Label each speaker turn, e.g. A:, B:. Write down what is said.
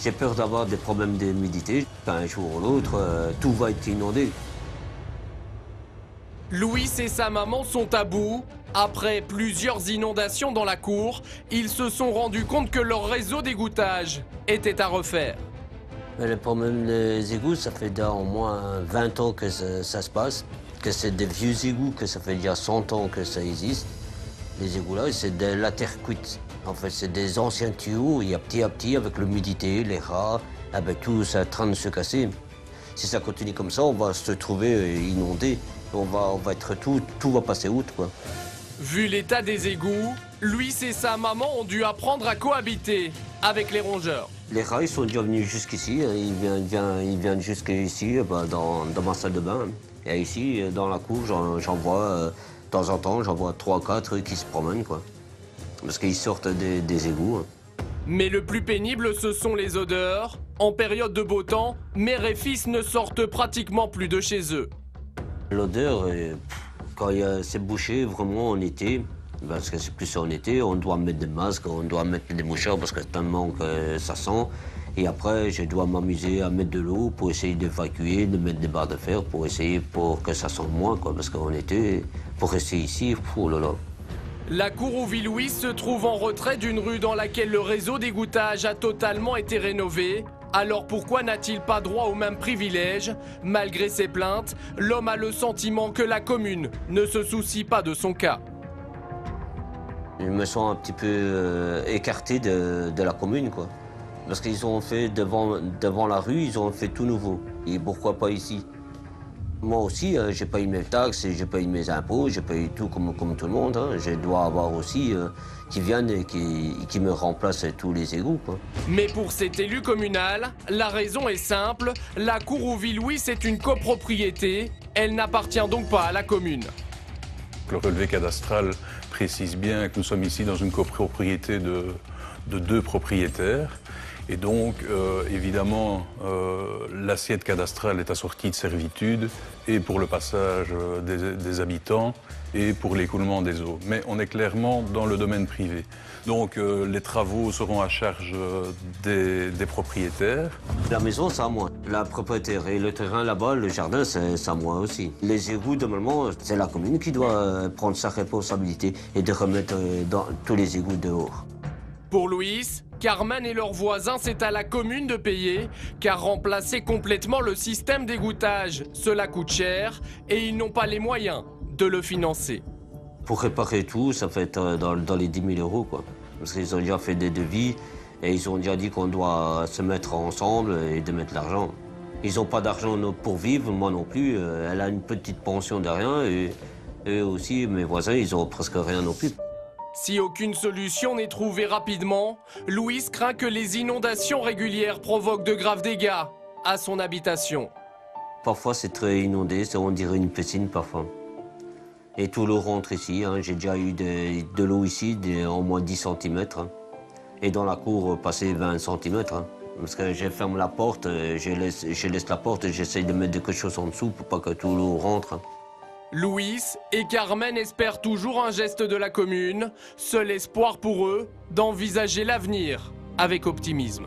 A: J'ai peur d'avoir des problèmes d'humidité. Un jour ou l'autre, tout va être inondé.
B: Louis et sa maman sont à bout. Après plusieurs inondations dans la cour, ils se sont rendus compte que leur réseau d'égouttage était à refaire.
A: Mais le problème des égouts, ça fait au moins 20 ans que ça se passe, que c'est des vieux égouts, que ça fait déjà 100 ans que ça existe. Les égouts là, c'est de la terre cuite. En fait, c'est des anciens tuyaux, et petit à petit, avec l'humidité, les rats, eh ben, tout ça est en train de se casser. Si ça continue comme ça, on va se trouver inondé. On va être tout va passer outre, quoi.
B: Vu l'état des égouts, Louis et sa maman ont dû apprendre à cohabiter avec les rongeurs.
A: Les rats, ils sont déjà venus jusqu'ici. Ils viennent jusqu'ici, dans ma salle de bain. Et ici, dans la cour, j'en vois, de temps en temps, j'en vois 3 ou 4 qui se promènent, quoi. Parce qu'ils sortent des égouts.
B: Mais le plus pénible, ce sont les odeurs. En période de beau temps, mère et fils ne sortent pratiquement plus de chez eux.
A: L'odeur, quand c'est bouché vraiment en été, parce que c'est plus en été, on doit mettre des masques, on doit mettre des mouchoirs parce que tellement que ça sent. Et après, je dois m'amuser à mettre de l'eau pour essayer d'évacuer, de mettre des barres de fer pour essayer pour que ça sente moins, quoi. Parce qu'en été, pour rester ici, oh là là.
B: La cour où vit Louis se trouve en retrait d'une rue dans laquelle le réseau d'égouttage a totalement été rénové. Alors pourquoi n'a-t-il pas droit aux mêmes privilèges? Malgré ses plaintes, l'homme a le sentiment que la commune ne se soucie pas de son cas.
A: Je me sens un petit peu écarté de la commune, quoi. Parce qu'ils ont fait devant la rue, ils ont fait tout nouveau. Et pourquoi pas ici? Moi aussi, j'ai payé mes taxes, j'ai payé mes impôts, j'ai payé tout comme tout le monde. Hein. Je dois avoir aussi qui viennent et qui me remplacent tous les égouts, quoi.
B: Mais pour cet élu communal, la raison est simple. La cour où vit Louis est une copropriété. Elle n'appartient donc pas à la commune.
C: Le relevé cadastral précise bien que nous sommes ici dans une copropriété de 2 propriétaires. Et donc, évidemment, l'assiette cadastrale est assortie de servitudes et pour le passage des habitants et pour l'écoulement des eaux. Mais on est clairement dans le domaine privé. Donc, les travaux seront à charge des propriétaires.
A: La maison, c'est à moi. La propriétaire et le terrain là-bas, le jardin, c'est à moi aussi. Les égouts, normalement, c'est la commune qui doit prendre sa responsabilité et de remettre dans tous les égouts dehors.
B: Pour Louis, Carmen et leurs voisins, c'est à la commune de payer, car remplacer complètement le système d'égouttage, cela coûte cher et ils n'ont pas les moyens de le financer.
A: Pour réparer tout, ça fait dans les 10 000 euros, quoi. Parce qu'ils ont déjà fait des devis et ils ont déjà dit qu'on doit se mettre ensemble et de mettre l'argent. Ils n'ont pas d'argent pour vivre, moi non plus. Elle a une petite pension de rien et eux aussi, mes voisins, ils ont presque rien non plus.
B: Si aucune solution n'est trouvée rapidement, Louis craint que les inondations régulières provoquent de graves dégâts à son habitation.
A: Parfois, c'est très inondé, on dirait une piscine parfois. Et tout l'eau rentre ici. Hein. J'ai déjà eu de l'eau ici, au moins 10 cm. Hein. Et dans la cour, passer 20 cm. Hein. Parce que je ferme la porte, je laisse la porte et j'essaye de mettre quelque chose en dessous pour pas que tout l'eau rentre. Hein.
B: Louis et Carmen espèrent toujours un geste de la commune. Seul espoir pour eux d'envisager l'avenir avec optimisme.